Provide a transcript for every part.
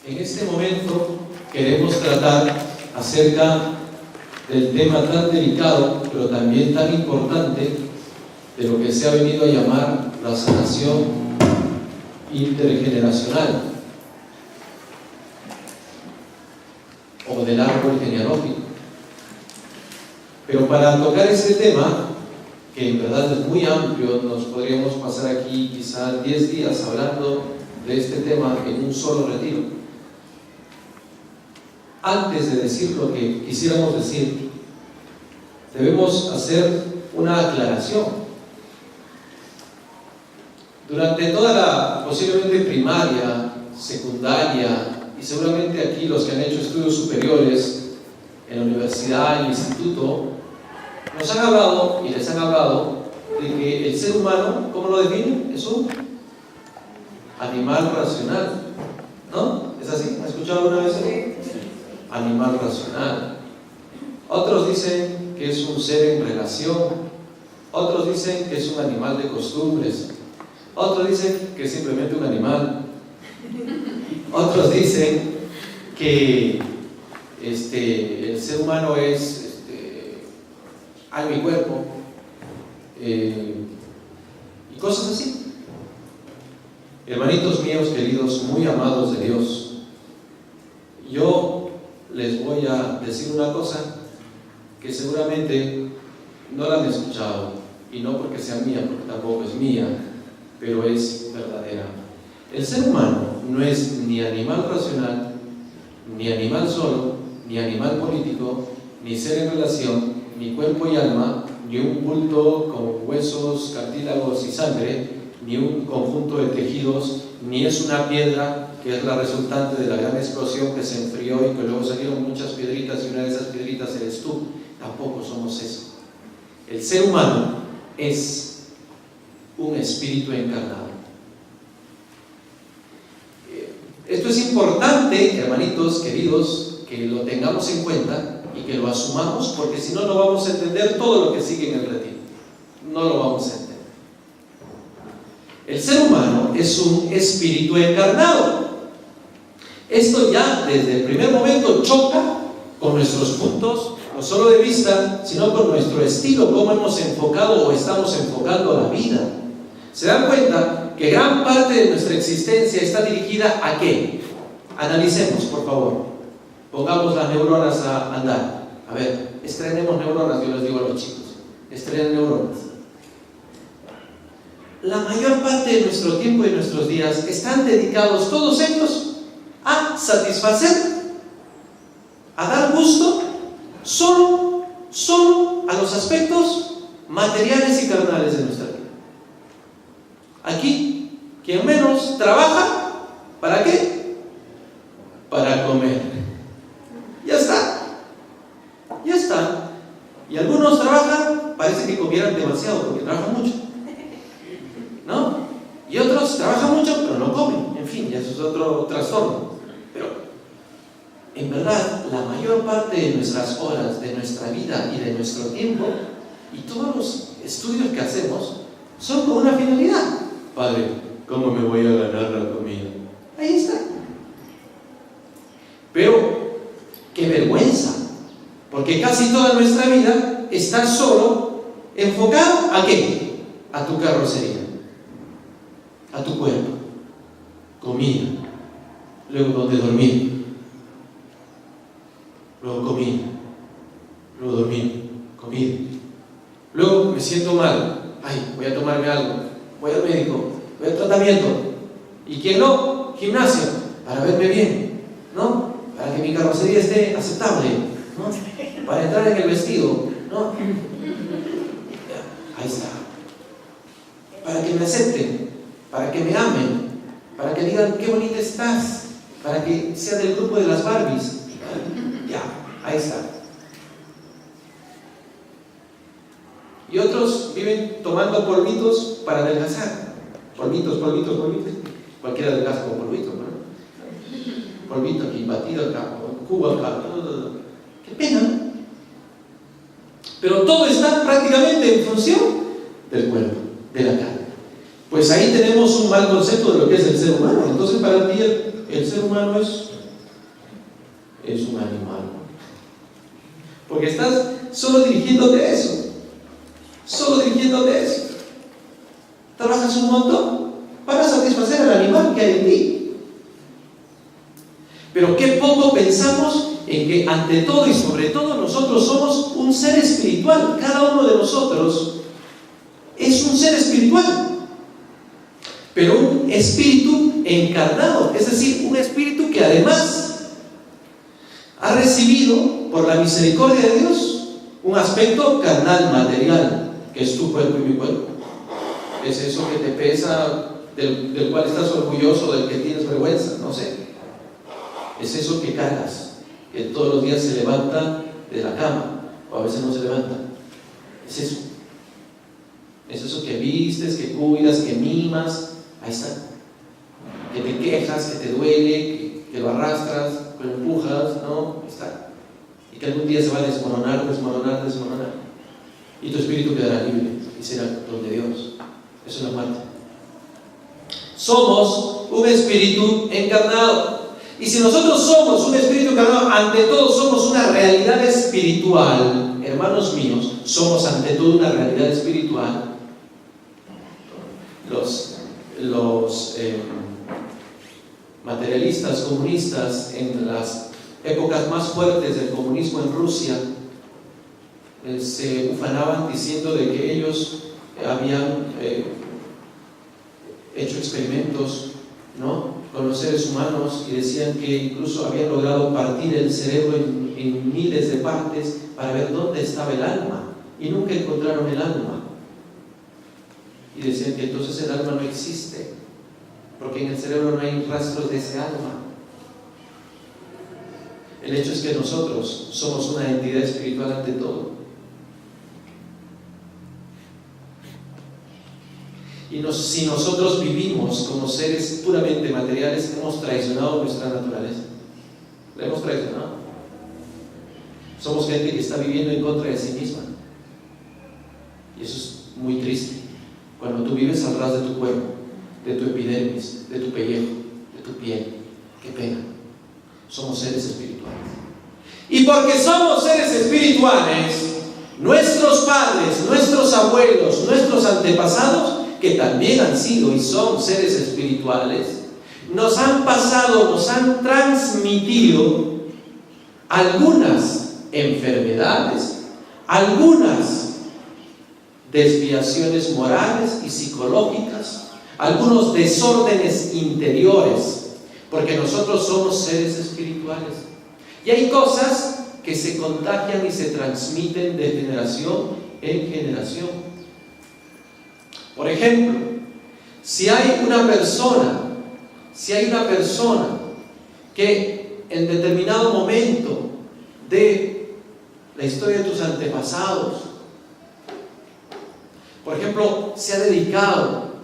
En este momento queremos tratar acerca del tema tan delicado, pero también tan importante, de lo que se ha venido a llamar la sanación intergeneracional o del árbol genealógico. Pero para tocar este tema, que en verdad es muy amplio, nos podríamos pasar aquí quizás 10 días hablando de este tema en un solo retiro. Antes de decir lo que quisiéramos decir, debemos hacer una aclaración. Durante toda la posiblemente primaria, secundaria y seguramente aquí los que han hecho estudios superiores en la universidad, en el instituto, nos han hablado y les han hablado de que el ser humano, ¿cómo lo definen? Es un animal racional, ¿no? ¿Es así? ¿Han escuchado alguna vez eso? Animal racional. Otros dicen que es un ser en relación. Otros dicen que es un animal de costumbres. Otros dicen que es simplemente un animal. Otros dicen que el ser humano es alma y cuerpo, y cosas así. Hermanitos míos queridos, muy amados de Dios, yo les voy a decir una cosa que seguramente no la han escuchado, y no porque sea mía, porque tampoco es mía, pero es verdadera. El ser humano no es ni animal racional, ni animal solo, ni animal político, ni ser en relación, ni cuerpo y alma, ni un bulto con huesos, cartílagos y sangre, ni un conjunto de tejidos, ni es una piedra que es la resultante de la gran explosión que se enfrió y que luego salieron muchas piedritas y una de esas piedritas eres tú. Tampoco somos eso. El ser humano es un espíritu encarnado. Esto es importante, hermanitos queridos, que lo tengamos en cuenta y que lo asumamos, porque si no, no vamos a entender todo lo que sigue en el retiro. No lo vamos a entender. El ser humano es un espíritu encarnado. Esto ya desde el primer momento choca con nuestros puntos, no solo de vista, sino con nuestro estilo, cómo hemos enfocado o estamos enfocando la vida. ¿Se dan cuenta que gran parte de nuestra existencia está dirigida a qué? Analicemos, por favor. Pongamos las neuronas a andar. A ver, estrenemos neuronas, yo les digo a los chicos. Estrenen neuronas. La mayor parte de nuestro tiempo y de nuestros días están dedicados todos ellos a satisfacer, a dar gusto, solo a los aspectos materiales y carnales de nuestra vida. Aquí, quien menos trabaja, ¿para qué? Para comer. Ya está. Y algunos trabajan, parece que comieran demasiado porque trabajan mucho, ¿no? Y otros trabajan mucho pero no comen. En fin, ya eso es otro trastorno. Pero en verdad, la mayor parte de nuestras horas, de nuestra vida y de nuestro tiempo, y todos los estudios que hacemos, son con una finalidad. Padre, ¿cómo me voy a ganar la comida? Ahí está. Pero, qué vergüenza, porque casi toda nuestra vida está solo enfocada ¿a qué? A tu carrocería, a tu cuerpo, comida, luego donde dormir, luego comida, luego dormir, comida, luego me siento mal, ay, voy a tomarme algo, voy al médico, voy al tratamiento, y quien no, gimnasio, para verme bien, ¿no? Para que mi carrocería esté aceptable, ¿no? Para entrar en el vestido, ¿no? Ahí está. Para que me acepten, para que me amen, para que digan qué bonita estás, para que sea del grupo de las Barbies. Ya, ahí está. Y otros viven tomando polvitos para adelgazar. Polvitos. Cualquiera adelgaza con polvito, ¿no? Polvito aquí, batido acá, cubo acá. Qué pena. Pero todo está prácticamente en función del cuerpo, de la carne. Pues ahí tenemos un mal concepto de lo que es el ser humano. Entonces para ti el ser humano es es un animal. Porque estás solo dirigiéndote a eso. Solo dirigiéndote a eso. Trabajas un montón para satisfacer al animal que hay en ti. Pero qué poco pensamos en que ante todo y sobre todo nosotros somos un ser espiritual. Cada uno de nosotros es un ser espiritual. Pero un espíritu encarnado, es decir, un espíritu que además ha recibido por la misericordia de Dios un aspecto carnal, material, que es tu cuerpo y mi cuerpo. Es eso que te pesa, del cual estás orgulloso, del que tienes vergüenza, no sé. Es eso que cargas, que todos los días se levanta de la cama, o a veces no se levanta. Es eso. Es eso que vistes, que cuidas, que mimas. Ahí está. Que te quejas, que te duele, que lo arrastras, que lo empujas, ¿no? Ahí está. Y que algún día se va a desmoronar. Y tu espíritu quedará libre y será don de Dios. Eso es la muerte. Somos un espíritu encarnado. Y si nosotros somos un espíritu encarnado, ante todo somos una realidad espiritual. Hermanos míos, somos ante todo una realidad espiritual. Los materialistas comunistas en las épocas más fuertes del comunismo en Rusia se ufanaban diciendo de que ellos habían hecho experimentos, ¿no?, con los seres humanos, y decían que incluso habían logrado partir el cerebro en miles de partes para ver dónde estaba el alma, y nunca encontraron el alma. Y decían que entonces el alma no existe, porque en el cerebro no hay rastros de ese alma. El hecho es que nosotros somos una entidad espiritual ante todo. Y si nosotros vivimos como seres puramente materiales, hemos traicionado nuestra naturaleza. La hemos traicionado. Somos gente que está viviendo en contra de sí misma. Y eso es muy triste. Cuando tú vives al ras de tu cuerpo, de tu epidermis, de tu pellejo, de tu piel. Qué pena. Somos seres espirituales. Y porque somos seres espirituales, nuestros padres, nuestros abuelos, nuestros antepasados, que también han sido y son seres espirituales, nos han pasado, nos han transmitido algunas enfermedades, algunas desviaciones morales y psicológicas, algunos desórdenes interiores, porque nosotros somos seres espirituales. Y hay cosas que se contagian y se transmiten de generación en generación. Por ejemplo, si hay una persona que en determinado momento de la historia de tus antepasados, por ejemplo, se ha dedicado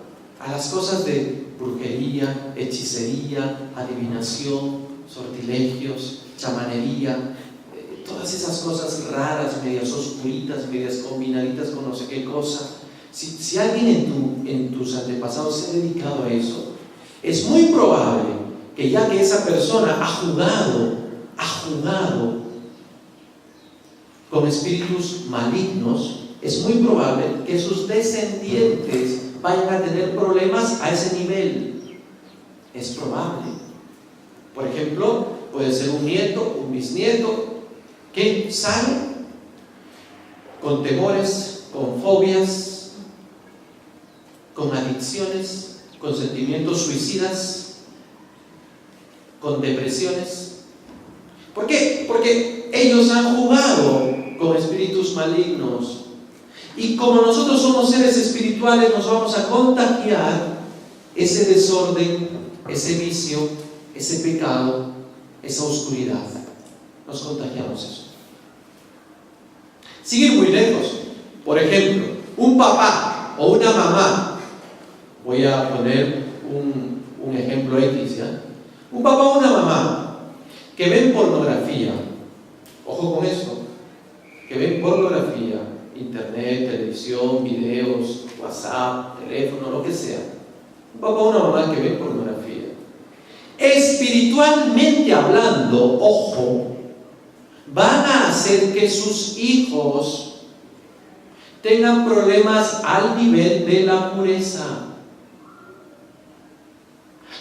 a las cosas de brujería, hechicería, adivinación, sortilegios, chamanería, todas esas cosas raras, medias oscuritas, medias combinaditas con no sé qué cosa. Si alguien en tus antepasados se ha dedicado a eso, es muy probable que ya que esa persona ha jugado con espíritus malignos, es muy probable que sus descendientes vayan a tener problemas a ese nivel. Es probable. Por ejemplo, puede ser un nieto, un bisnieto, que sale con temores, con fobias, con adicciones, con sentimientos suicidas, con depresiones. ¿Por qué? Porque ellos han jugado con espíritus malignos. Y como nosotros somos seres espirituales, nos vamos a contagiar ese desorden, ese vicio, ese pecado, esa oscuridad. Nos contagiamos eso. Seguir muy lejos. Por ejemplo, un papá o una mamá. Voy a poner un ejemplo X, ¿ya? Un papá o una mamá que ven pornografía. Ojo con esto. Que ven pornografía, internet, televisión, videos, WhatsApp, teléfono, lo que sea. Un papá o una mamá que ven pornografía. espiritualmente hablando, ojo, van a hacer que sus hijos tengan problemas al nivel de la pureza.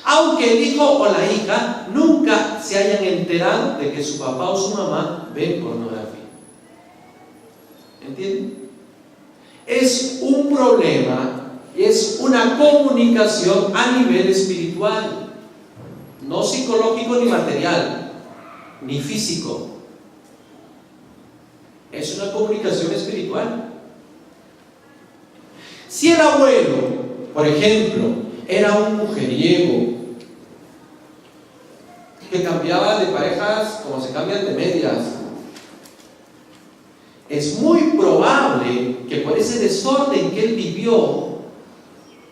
Aunque el hijo o la hija nunca se hayan enterado de que su papá o su mamá ven pornografía. ¿Entienden? Es un problema, es una comunicación a nivel espiritual, no psicológico ni material, ni físico. Es una comunicación espiritual. Si el abuelo, por ejemplo, era un mujeriego que cambiaba de parejas como se cambian de medias, es muy probable que por ese desorden que él vivió,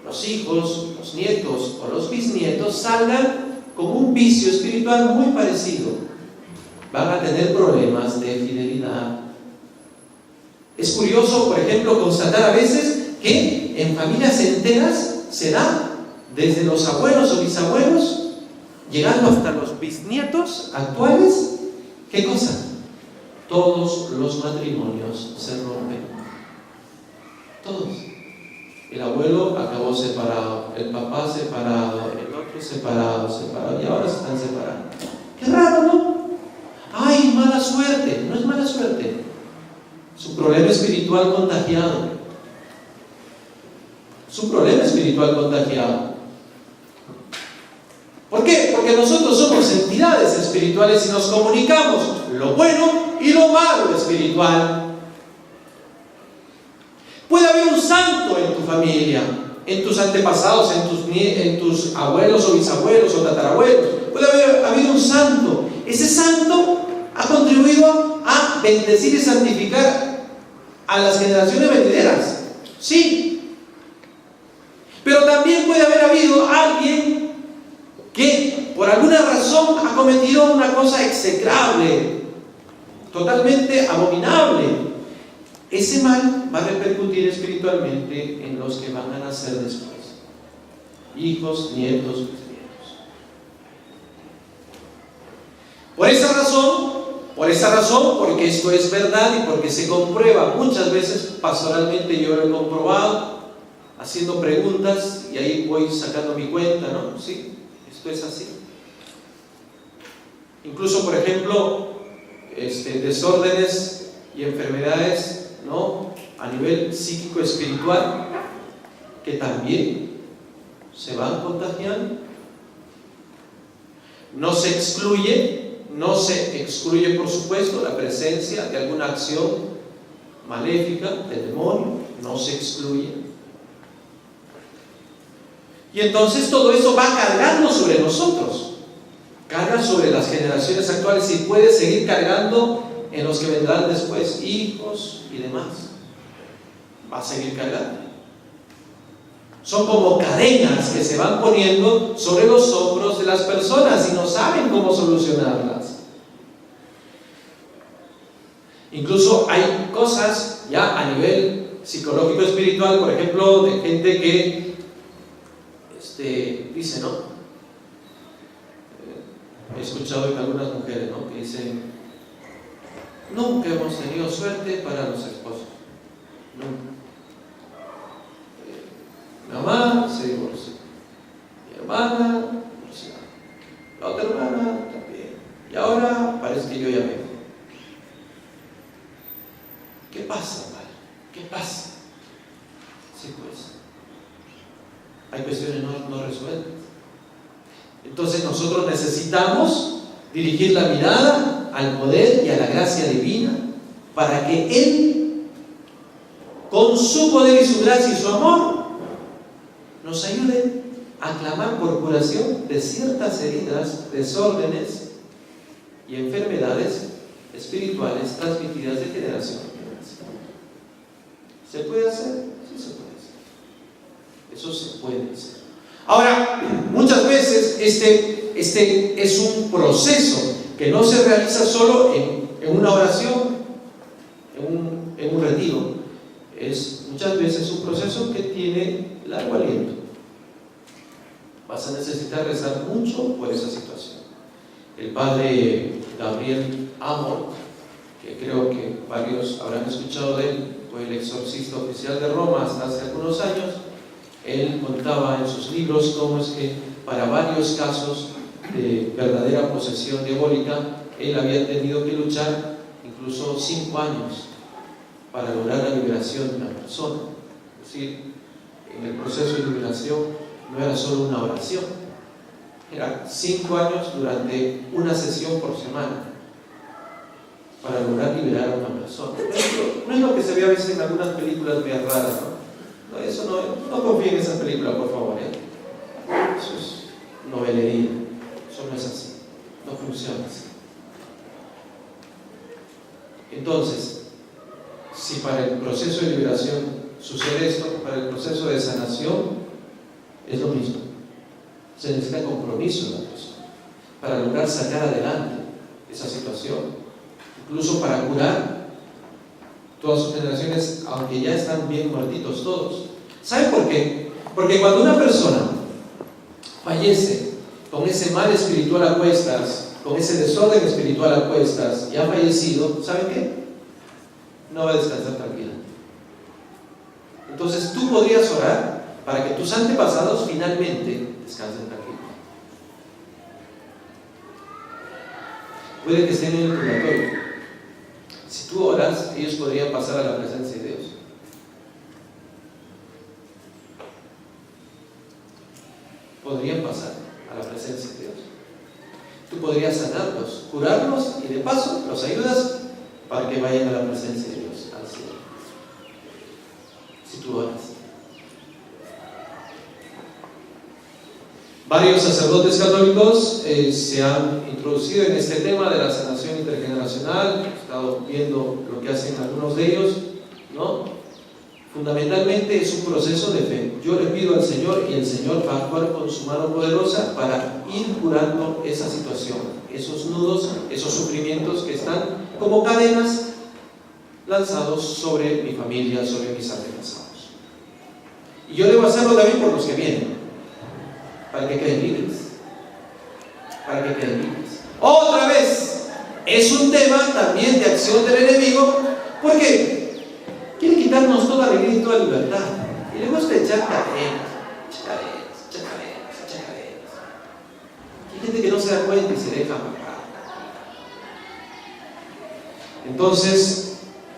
los hijos, los nietos o los bisnietos salgan con un vicio espiritual muy parecido. Van a tener problemas de fidelidad. Es curioso, por ejemplo, constatar a veces que en familias enteras se da desde los abuelos o bisabuelos, llegando hasta los bisnietos actuales. ¿Qué cosa? Todos los matrimonios se rompen. Todos. El abuelo acabó separado, el papá separado, el otro separado, y ahora se están separando. Qué raro, ¿no? ¡Ay, mala suerte! No es mala suerte. Su problema espiritual contagiado. Su problema espiritual contagiado. ¿Por qué? Porque nosotros somos entidades espirituales y nos comunicamos lo bueno y lo malo espiritual. Puede haber un santo en tu familia, en tus antepasados, en tus abuelos o bisabuelos o tatarabuelos. Puede haber habido un santo. Ese santo ha contribuido a bendecir y santificar a las generaciones venideras. Sí. Pero también puede haber habido alguien que por alguna razón ha cometido una cosa execrable, totalmente abominable. Ese mal va a repercutir espiritualmente en los que van a nacer después. Hijos, nietos, bisnietos. Por esa razón, porque esto es verdad y porque se comprueba muchas veces pastoralmente, yo lo he comprobado, haciendo preguntas y ahí voy sacando mi cuenta, ¿no? Sí, esto es así. Incluso, por ejemplo, desórdenes y enfermedades, ¿no?, a nivel psíquico espiritual, que también se van contagiando. No se excluye, por supuesto, la presencia de alguna acción maléfica del demonio, no se excluye. Y entonces todo eso va cargando sobre nosotros, carga sobre las generaciones actuales y puede seguir cargando en los que vendrán después, hijos y demás. Va a seguir cargando. Son como cadenas que se van poniendo sobre los hombros de las personas y no saben cómo solucionarlas. Incluso hay cosas ya a nivel psicológico espiritual, por ejemplo, de gente que dice, ¿no? He escuchado de algunas mujeres, ¿no?, que dicen: nunca hemos tenido suerte para los esposos. Nunca. Mi mamá se divorció. Mi hermana, divorciada. La otra hermana también. Y ahora parece que yo ya me voy. ¿Qué pasa, padre? ¿Qué pasa? Sí, pues. Hay cuestiones no resueltas. Entonces nosotros necesitamos dirigir la mirada al poder y a la gracia divina para que Él, con su poder y su gracia y su amor, nos ayude a clamar por curación de ciertas heridas, desórdenes y enfermedades espirituales transmitidas de generación en generación. ¿Se puede hacer? Sí, se puede hacer. Eso se puede hacer. Ahora, muchas veces este es un proceso que no se realiza solo en una oración, en un retiro. Es muchas veces un proceso que tiene largo aliento, vas a necesitar rezar mucho por esa situación. El padre Gabriel Amor, que creo que varios habrán escuchado de él, fue el exorcista oficial de Roma hasta hace algunos años. Él contaba en sus libros cómo es que para varios casos de verdadera posesión diabólica, él había tenido que luchar incluso 5 años para lograr la liberación de una persona. Es decir, en el proceso de liberación no era solo una oración, eran 5 años durante una sesión por semana para lograr liberar a una persona. No es lo que se ve a veces en algunas películas bien raras, ¿no? Eso no confíen en esa película, por favor, ¿eh? Eso es novelería, eso no es así, no funciona así. Entonces, si para el proceso de liberación sucede esto, para el proceso de sanación es lo mismo. Se necesita compromiso de la persona para lograr sacar adelante esa situación, incluso para curar todas sus generaciones, aunque ya están bien muertitos todos. ¿Saben por qué? Porque cuando una persona fallece con ese mal espiritual a cuestas, con ese desorden espiritual a cuestas, y ha fallecido, ¿saben qué? No va a descansar tranquila. Entonces tú podrías orar para que tus antepasados finalmente descansen tranquilos. Puede que estén en el purgatorio. Si tú oras, ellos podrían pasar a la presencia de Dios. Podrían pasar a la presencia de Dios. Tú podrías sanarlos, curarlos y de paso los ayudas para que vayan a la presencia de Dios, al cielo. Si tú oras. Varios sacerdotes católicos se han introducido en este tema de la sanación intergeneracional. He estado viendo lo que hacen algunos de ellos, ¿no? Fundamentalmente es un proceso de fe. Yo le pido al Señor y el Señor va a actuar con su mano poderosa para ir curando esa situación, esos nudos, esos sufrimientos que están como cadenas lanzados sobre mi familia, sobre mis antepasados. Y yo debo hacerlo también por los que vienen, para que queden libres. Para que queden libres. Otra vez, es un tema también de acción del enemigo, porque quiere quitarnos toda alegría y toda libertad. Y le gusta echar cadenas. Hay gente que no se da cuenta y se deja amarrar. Entonces,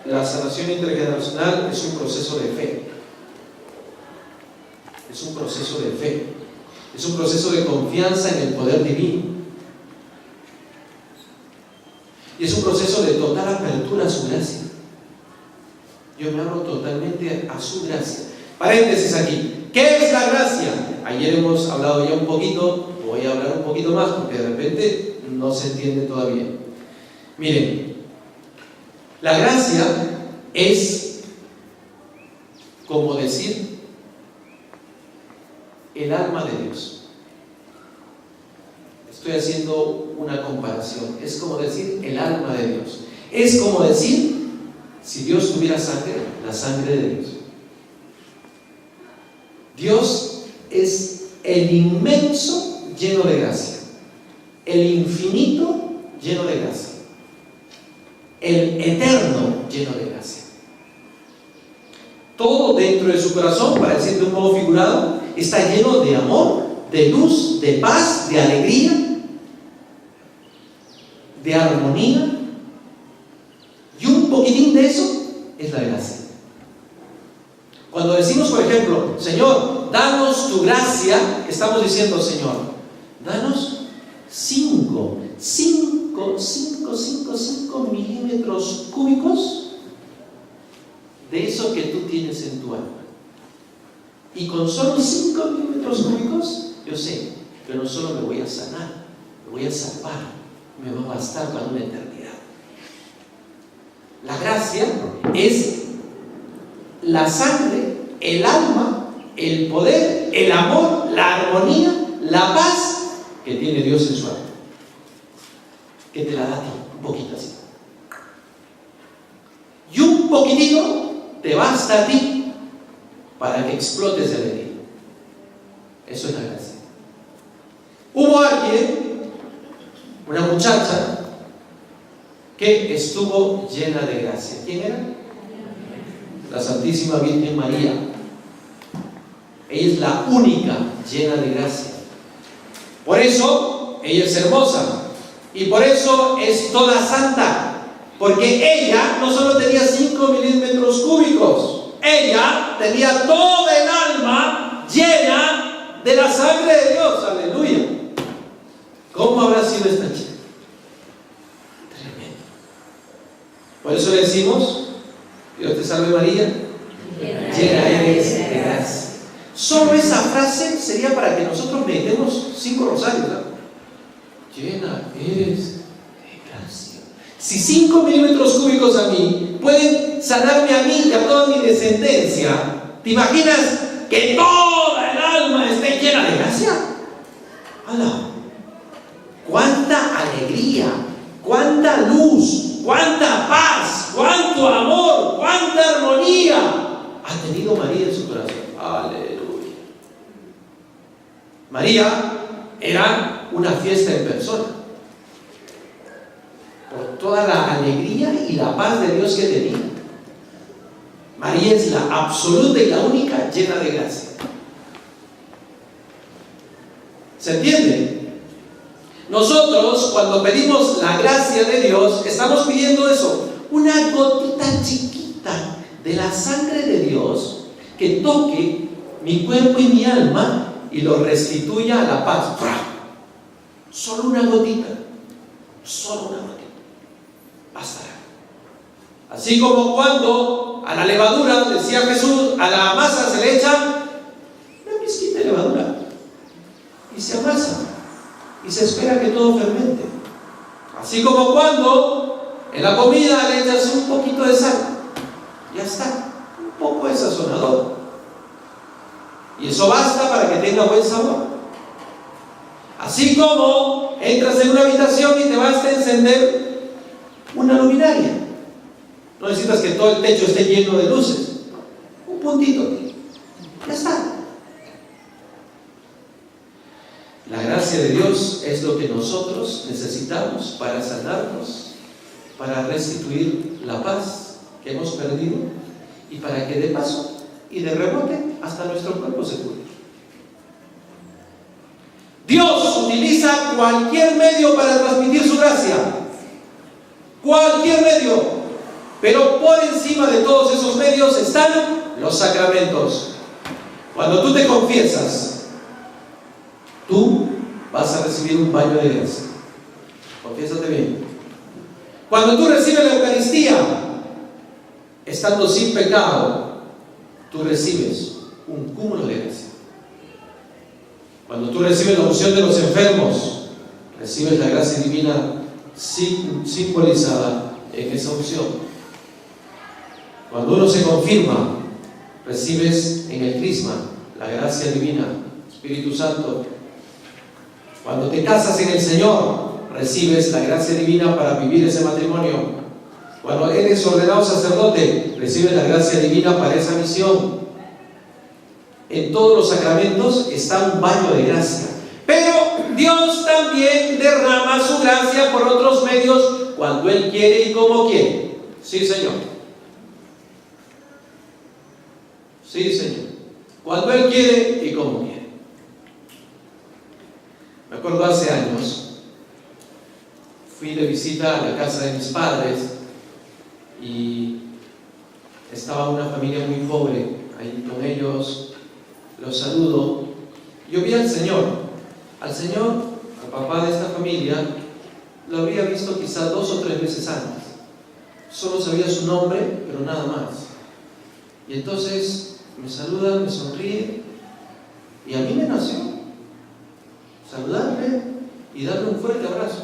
la sanación intergeneracional es un proceso de fe. Es un proceso de fe. Es un proceso de confianza en el poder divino. Y es un proceso de total apertura a su gracia. Yo me abro totalmente a su gracia. Paréntesis aquí. ¿Qué es la gracia? Ayer hemos hablado ya un poquito, voy a hablar un poquito más porque de repente no se entiende todavía. Miren, la gracia es como decir el alma de Dios. Estoy haciendo una comparación. Es como decir el alma de Dios. Es como decir, si Dios tuviera sangre, la sangre de Dios. Dios es el inmenso lleno de gracia, el infinito lleno de gracia, el eterno lleno de gracia. Todo dentro de su corazón, para decir de un modo figurado, está lleno de amor, de luz, de paz, de alegría, de armonía, y un poquitín de eso es la gracia. Cuando decimos, por ejemplo, Señor, danos tu gracia, estamos diciendo, Señor, danos 5 milímetros cúbicos de eso que tú tienes en tu alma. Y con solo 5 milímetros cúbicos, yo sé que no solo me voy a sanar, me voy a salvar, me va a bastar para una eternidad. La gracia es la sangre, el alma, el poder, el amor, la armonía, la paz que tiene Dios en su alma, que te la da a ti, un poquito así. Y un poquitito te basta a ti para que explotes de alegría. Eso es la gracia. Hubo alguien, una muchacha, que estuvo llena de gracia. ¿Quién era? La Santísima Virgen María. Ella es la única llena de gracia. Por eso ella es hermosa y por eso es toda santa, porque ella no solo tenía 5 milímetros cúbicos, ella tenía toda el alma llena de la sangre de Dios. Aleluya. ¿Cómo habrá sido esta chica? Tremendo. Por eso le decimos: Dios te salve María, llena eres de gracia. Solo esa frase sería para que nosotros meditemos 5 rosarios, ¿no? Llena eres de gracia. Si 5 milímetros cúbicos a mí pueden sanarme a mí y a toda mi descendencia, ¿te imaginas que toda el alma esté llena de gracia? ¡Hala! ¡Cuánta alegría! ¡Cuánta luz! ¡Cuánta paz! ¡Cuánto amor! ¡Cuánta armonía ha tenido María en su corazón! ¡Aleluya! María era una fiesta en persona, por toda la alegría y la paz de Dios que tenía. María es la absoluta y la única llena de gracia. ¿Se entiende? Nosotros, cuando pedimos la gracia de Dios, estamos pidiendo eso, una gotita chiquita de la sangre de Dios que toque mi cuerpo y mi alma y lo restituya a la paz. Solo una gotita, bastará. Así como cuando a la levadura, decía Jesús, a la masa se le echa una pizquita de levadura y se amasa y se espera que todo fermente. Así como cuando en la comida le echas un poquito de sal, ya está, un poco de sazonador. Y eso basta para que tenga buen sabor. Así como entras en una habitación y te basta encender una luminaria. No necesitas que todo el techo esté lleno de luces. Un puntito. Ya está. La gracia de Dios es lo que nosotros necesitamos para sanarnos, para restituir la paz que hemos perdido y para que de paso y de rebote hasta nuestro cuerpo se cure. Dios utiliza cualquier medio para transmitir su gracia, cualquier medio, pero por encima de todos esos medios están los sacramentos. Cuando tú te confiesas, tú vas a recibir un baño de gracia. Confiésate bien. Cuando tú recibes la Eucaristía, estando sin pecado, tú recibes un cúmulo de gracia. Cuando tú recibes la unción de los enfermos, recibes la gracia divina simbolizada en esa unción. Cuando uno se confirma, recibes en el crisma la gracia divina, Espíritu Santo. Cuando te casas en el Señor, recibes la gracia divina para vivir ese matrimonio. Cuando eres ordenado sacerdote, recibes la gracia divina para esa misión. En todos los sacramentos está un baño de gracia. Pero Dios también derrama su gracia por otros medios cuando Él quiere y como quiere. Sí, Señor. Sí, Señor. Cuando Él quiere y como quiere. Me acuerdo hace años, fui de visita a la casa de mis padres y estaba una familia muy pobre ahí con ellos. Los saludo. Yo vi al Señor, al papá de esta familia, lo había visto quizás 2 o 3 veces antes. Solo sabía su nombre, pero nada más. Y entonces me saluda, me sonríe, y a mí me nació saludarle y darle un fuerte abrazo.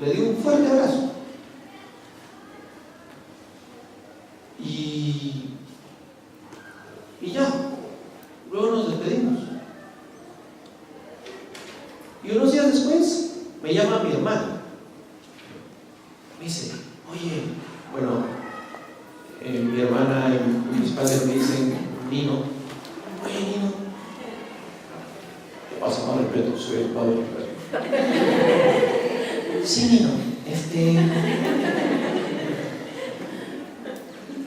Le di un fuerte abrazo. Y ya, luego nos despedimos. Y unos días después me llama mi hermano. Me dice, oye, bueno, mi hermana y mis padres me dicen Nino. Oye, Nino, ¿qué pasa? más respeto, soy el padre. Sí, Nino,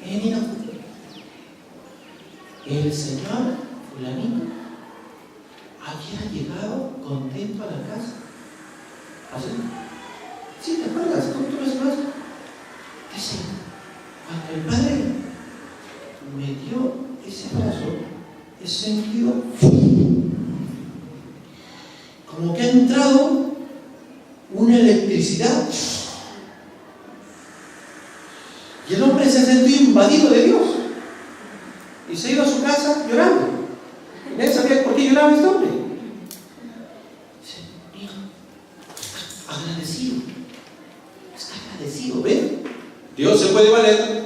Nino, el señor fulanito había llegado contento a la casa. ¿Así? ¿Sí te acuerdas? ¿Cómo tú ves más? Dice, cuando el padre me dio ese abrazo, he sentido como que ha entrado una electricidad y el hombre se ha sentido invadido de Dios y se ha ido a su casa llorando. Y nadie sabía por qué lloraba este hombre. Dice, hijo, está agradecido, ¿ven? Dios se puede valer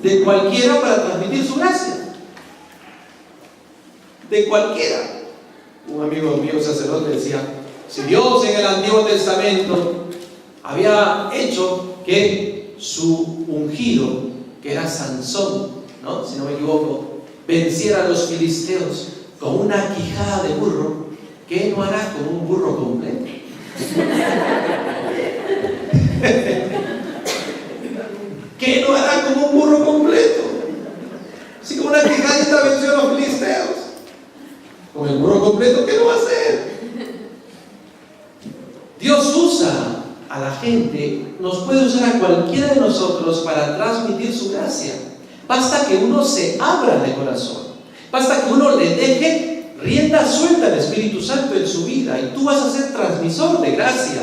de cualquiera para transmitir su gracia. De cualquiera. Un amigo mío sacerdote decía, si Dios en el Antiguo Testamento había hecho que su ungido, que era Sansón, ¿no? Si no me equivoco, venciera a los filisteos con una quijada de burro, ¿qué no hará con un burro completo? ¿Qué no hará con un burro completo? Si con una quijadita venció a los filisteos, con el burro completo, ¿qué no va a hacer? Dios usa a la gente, nos puede usar a cualquiera de nosotros para transmitir su gracia. Basta que uno se abra de corazón, basta que uno le deje rienda suelta al Espíritu Santo en su vida y tú vas a ser transmisor de gracia.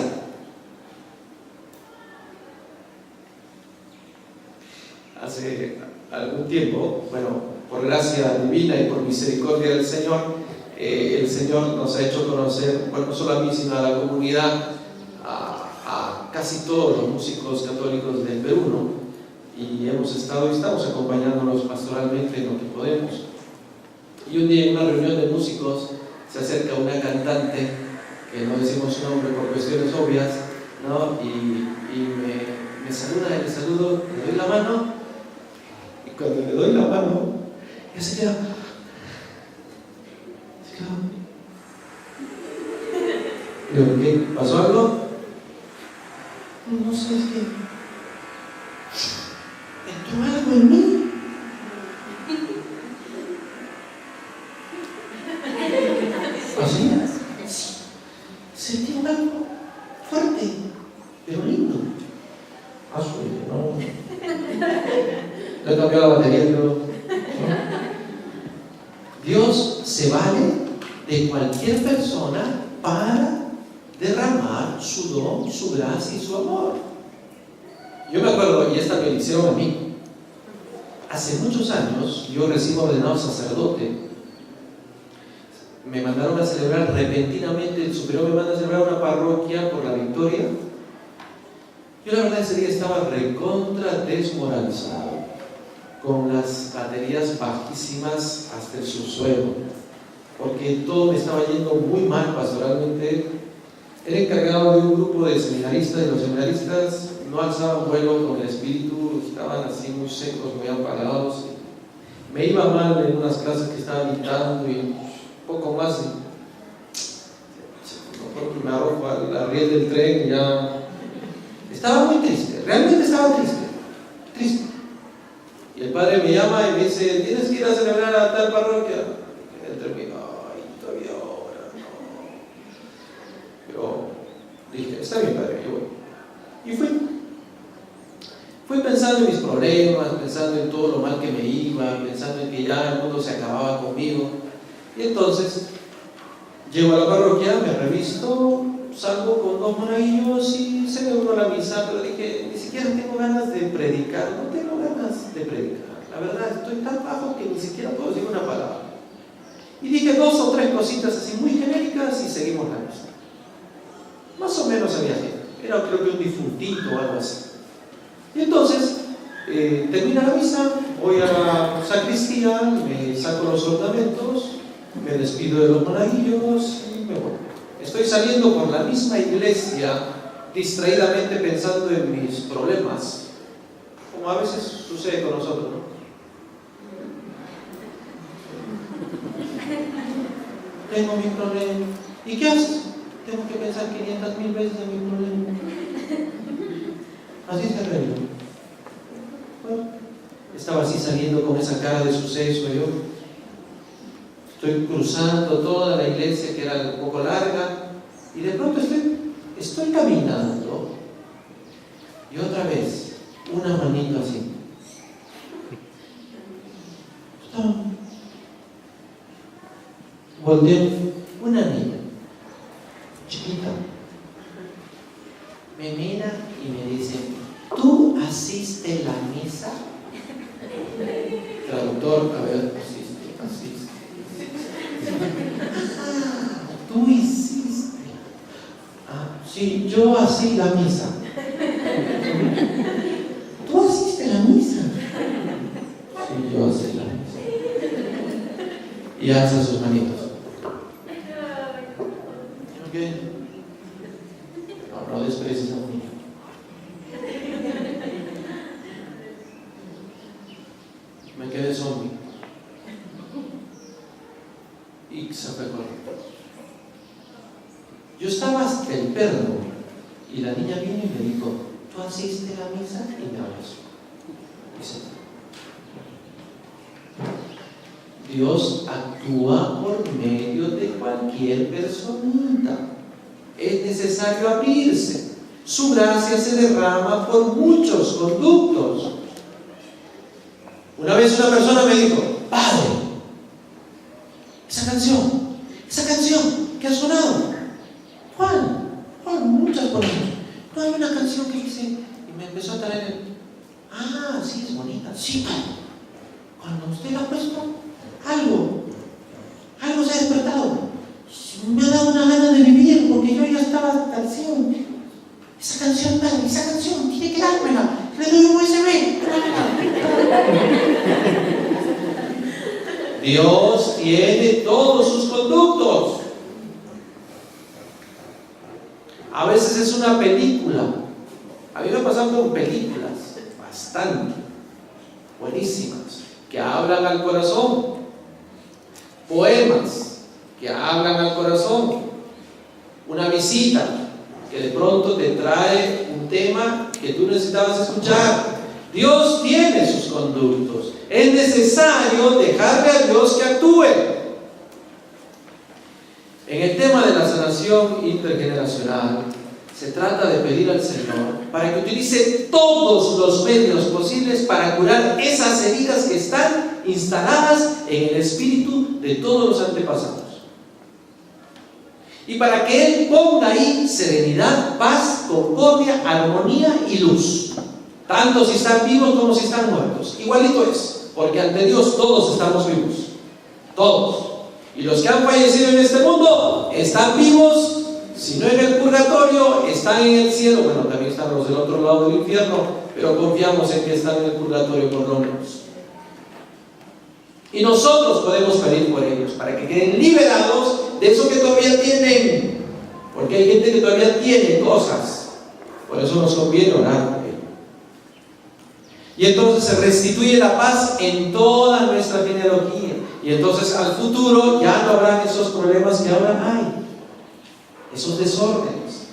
Hace algún tiempo, por gracia divina y por misericordia del Señor, el Señor nos ha hecho conocer, no solo a mí, sino a la comunidad, a casi todos los músicos católicos del Perú, ¿no? Y hemos estado y estamos acompañándolos pastoralmente en lo que podemos. Y un día en una reunión de músicos se acerca una cantante, que no decimos su nombre por cuestiones obvias, ¿no? Y me saluda, le saludo, le doy la mano, y cuando le doy la mano, ella se queda. Digo, ¿qué? ¿Pasó algo? No sé, es que entró algo en mí. ¿Así? Sí, sentí un algo fuerte, pero lindo. ¿No? Le he cambiado la batería, pero... Dios se vale de cualquier persona para derramar su don, su gracia y su amor. Yo me acuerdo, y esta me lo hicieron a mí. Hace muchos años, yo recién ordenado sacerdote, Me mandaron a celebrar repentinamente, el superior me manda a celebrar una parroquia por la Victoria. Yo la verdad ese día estaba recontra desmoralizado, con las baterías bajísimas hasta el subsuelo, porque todo me estaba yendo muy mal pastoralmente. Era encargado de un grupo de seminaristas, y los seminaristas no alzaban vuelo con el espíritu, estaban así muy secos, muy apagados. Me iba mal en unas clases que estaba dictando y poco más, y me arrojo al riel del tren y ya estaba muy triste, realmente estaba triste. Y el padre me llama y me dice, tienes que ir a celebrar a tal parroquia. Y él terminó, ay, todavía ahora, no. Pero dije, está bien, padre, yo voy. Y fui pensando en mis problemas, pensando en todo lo mal que me iba, pensando en que ya el mundo se acababa conmigo. Y entonces llego a la parroquia, me revisto, salgo con 2 monaguillos y se me uno a la misa, pero dije, ni siquiera tengo ganas de predicar, no tengo ganas de predicar. La verdad, estoy tan bajo que ni siquiera puedo decir una palabra. Y dije 2 o 3 cositas así muy genéricas y seguimos la misa. Más o menos había gente, era creo que un difuntito o algo así. Y entonces, termina la misa, voy a la sacristía, me saco los ornamentos, me despido de los monaguillos y me voy. Estoy saliendo por la misma iglesia distraídamente pensando en mis problemas, como a veces sucede con nosotros, ¿no? tengo mi problema, ¿Y qué haces? Tengo que pensar 500.000 veces en mi problema. Así se arregló. Bueno, estaba así saliendo con esa cara de suceso. Yo estoy cruzando toda la iglesia, que era un poco larga, y de pronto estoy caminando, y otra vez una manito así. Volteo, una niña chiquita me mira y me dice: ¿tú asistes la misa? Traductor, a ver, asiste. Tú hiciste. Sí, yo así la misa. ¿Tú asiste la misa? Sí, yo así la misa. Y alza sus manitos. No desprecies a un niño. Me quedé zombie. Y se fue corriendo. Yo estaba hasta el perro. Y la niña vino y me dijo: ¿tú asistes a la misa? Y me abrazó. Dios actúa por medio de cualquier personita. Es necesario abrirse. Su gracia se derrama por muchos conductos. Una vez una persona me dijo: padre, esa canción que ha sonado, ¿cuál? Muchas cosas. No hay una canción que dice, y me empezó a traer sí, es bonita. Sí, padre, cuando usted la ha puesto, algo se ha despertado. Me ha dado una gana de vivir, porque yo ya estaba canción. Esa canción, padre, tiene que dármela. Le doy un USB. Dios tiene todos sus conductos. A veces es una película. A mí me ha pasado con películas bastante buenísimas que hablan al corazón. Poemas que hablan al corazón. Una visita que de pronto te trae un tema que tú necesitabas escuchar. Dios tiene sus conductos. Es necesario dejarle a Dios que actúe. En el tema de la sanación intergeneracional, se trata de pedir al Señor para que utilice todos los medios posibles para curar esas heridas que están instaladas en el espíritu de todos los antepasados. Y para que Él ponga ahí serenidad, paz, concordia, armonía y luz. Tanto si están vivos como si están muertos. Igualito es, porque ante Dios todos estamos vivos. Todos. Y los que han fallecido en este mundo están vivos. Si no en el purgatorio, están en el cielo. Bueno, también están los del otro lado del infierno, pero confiamos en que están en el purgatorio por lo menos. Y nosotros podemos pedir por ellos, para que queden liberados de eso que todavía tienen. Porque hay gente que todavía tiene cosas. Por eso nos conviene orar por ellos. Y entonces se restituye la paz en toda nuestra genealogía. Y entonces al futuro ya no habrán esos problemas que ahora hay. Esos desórdenes.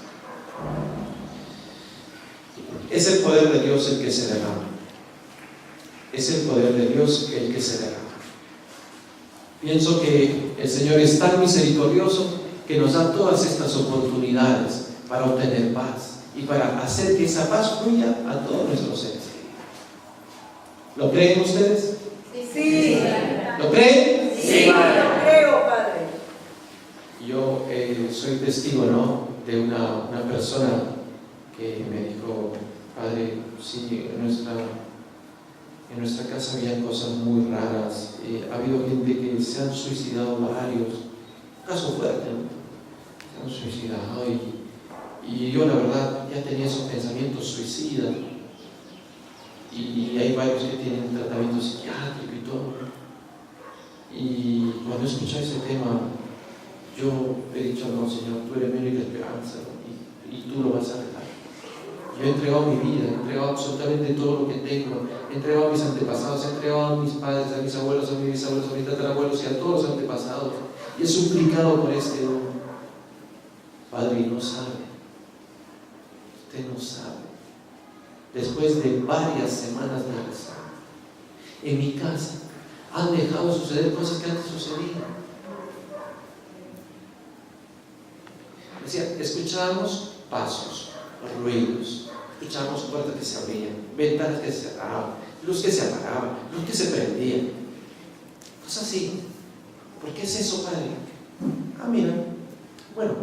Es el poder de Dios el que se derrama. Es el poder de Dios el que se derrama. Pienso que el Señor es tan misericordioso que nos da todas estas oportunidades para obtener paz y para hacer que esa paz fluya a todos nuestros seres. ¿Lo creen ustedes? Sí. ¿Lo creen? Sí, lo creo, Padre. Yo soy testigo, ¿no?, de una persona que me dijo: padre, sí, en nuestra casa había cosas muy raras. Ha habido gente que se han suicidado varios. Caso fuerte, ¿no? Se han suicidado y yo la verdad ya tenía esos pensamientos suicidas. Y hay varios que tienen tratamiento psiquiátrico y todo. Y cuando escuché ese tema, yo he dicho: no, Señor, tú eres mi única esperanza, y tú lo vas a arreglar. Yo he entregado mi vida, he entregado absolutamente todo lo que tengo, he entregado a mis antepasados, he entregado a mis padres, a mis abuelos, a mis bisabuelos, a mis tatarabuelos y a todos los antepasados. Y he suplicado por este don. Padre, y no sabe. Usted no sabe. Después de varias semanas de rezar, en mi casa han dejado suceder cosas que antes sucedían. Decía, escuchábamos pasos, ruidos, escuchábamos puertas que se abrían, ventanas que se cerraban, luz que se apagaba, luz que se prendía, cosas así. ¿Por qué es eso, Padre? Mira, bueno,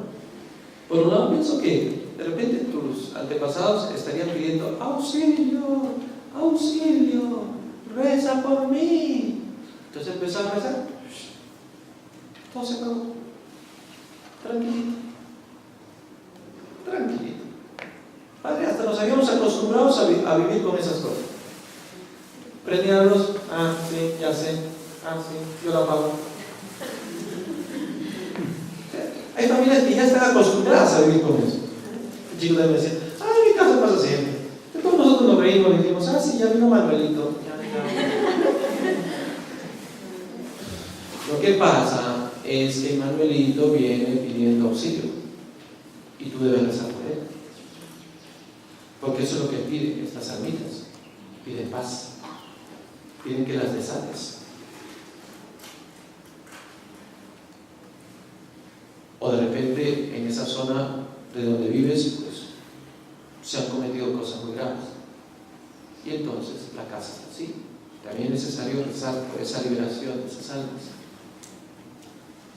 por un lado pienso que de repente tus antepasados estarían pidiendo auxilio, auxilio, reza por mí. Entonces empezaron a rezar, todo se acabó, tranquilito, tranquilito. Padre, hasta nos habíamos acostumbrado a vivir con esas cosas. Prendía la luz, sí, ya sé, sí, yo la apago. Hay familias que ya están acostumbradas a vivir con eso. El chico también me decía, en mi casa pasa siempre. Entonces nosotros nos reímos y decimos, sí, ya vino Manuelito. Lo que pasa es que Manuelito viene pidiendo auxilio y tú debes rezar por él. Porque eso es lo que piden estas almitas. Piden paz. Piden que las desates. O de repente en esa zona de donde vives, pues se han cometido cosas muy graves. Y entonces la casa está así. También es necesario rezar por esa liberación de esas almas.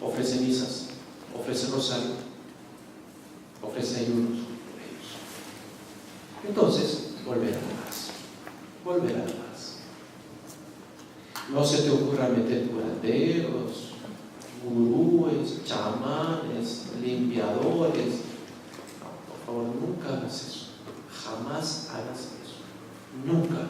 Ofrece misas, ofrece rosario, ofrece ayunos por ellos. Entonces, volver a la paz. Volver a la paz. No se te ocurra meter curanderos, gurúes, chamanes, limpiadores. No, por favor, nunca hagas eso. Jamás hagas eso. Nunca.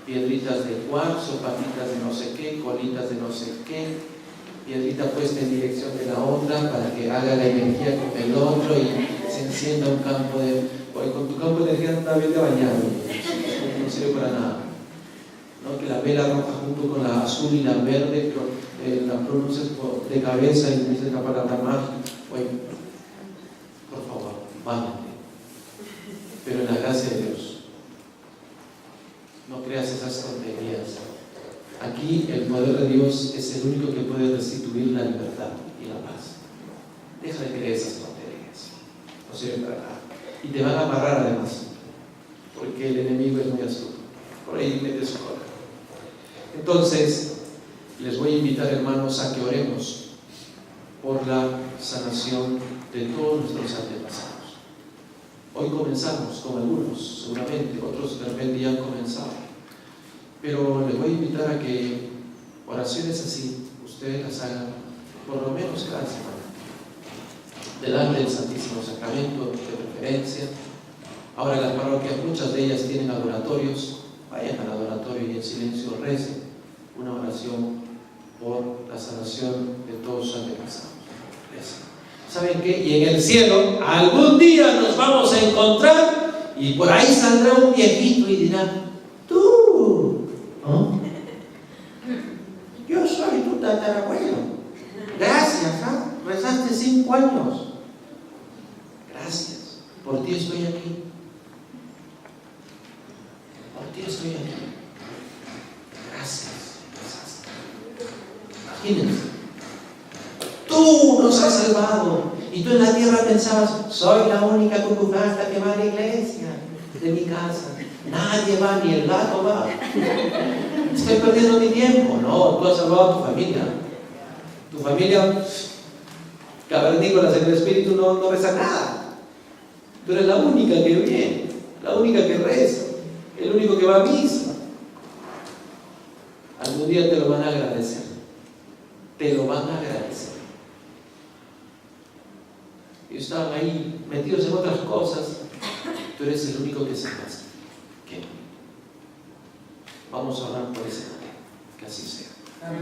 Piedritas de cuarzo, patitas de no sé qué, colitas de no sé qué, piedrita puesta en dirección de la otra para que haga la energía con el otro y se encienda un campo de... Porque con tu campo de energía está bien de bañado. Eso no sirve para nada. ¿No? Que la vela roja junto con la azul y la verde, la pronuncias de cabeza y dices la palabra mágica. Oye, por favor, báñate. Pero en la gracia de Dios. No creas esas tonterías. Aquí el poder de Dios es el único que puede restituir la libertad y la paz. Deja de creer esas tonterías. No sirven para nada. Y te van a amarrar además. Porque el enemigo es muy astuto. Por ahí mete su cola. Entonces, les voy a invitar, hermanos, a que oremos por la sanación de todos nuestros antepasados. Hoy comenzamos con algunos, seguramente, otros de repente ya han comenzado. Pero les voy a invitar a que oraciones así, ustedes las hagan por lo menos cada semana. Delante del Santísimo Sacramento, de preferencia. Ahora las parroquias, muchas de ellas tienen adoratorios. Vayan al adoratorio y en silencio recen una oración por la sanación de todos sus antepasados. ¿Saben qué? Y en el cielo algún día nos vamos a encontrar y por ahí saldrá un viejito y dirá: tú, ¿no? Yo soy tu tatarabuelo. Gracias, rezaste 5 años. Gracias. Por ti estoy aquí. Por ti estoy aquí. Gracias. Imagínense. Tú nos has salvado. Y tú en la tierra pensabas: soy la única cucucasta que va a la iglesia de mi casa. Nadie va, ni el gato va. Estoy perdiendo mi tiempo. No, tú has salvado a tu familia. Tu familia, cavernícolas en el espíritu, no reza nada. Tú eres la única que viene, la única que reza, el único que va a misa. Algún día te lo van a agradecer. Te lo van a agradecer. Y estaban ahí metidos en otras cosas. Tú eres el único que salvaste. ¿Qué? Vamos a orar por ese día. Que así sea. Amén.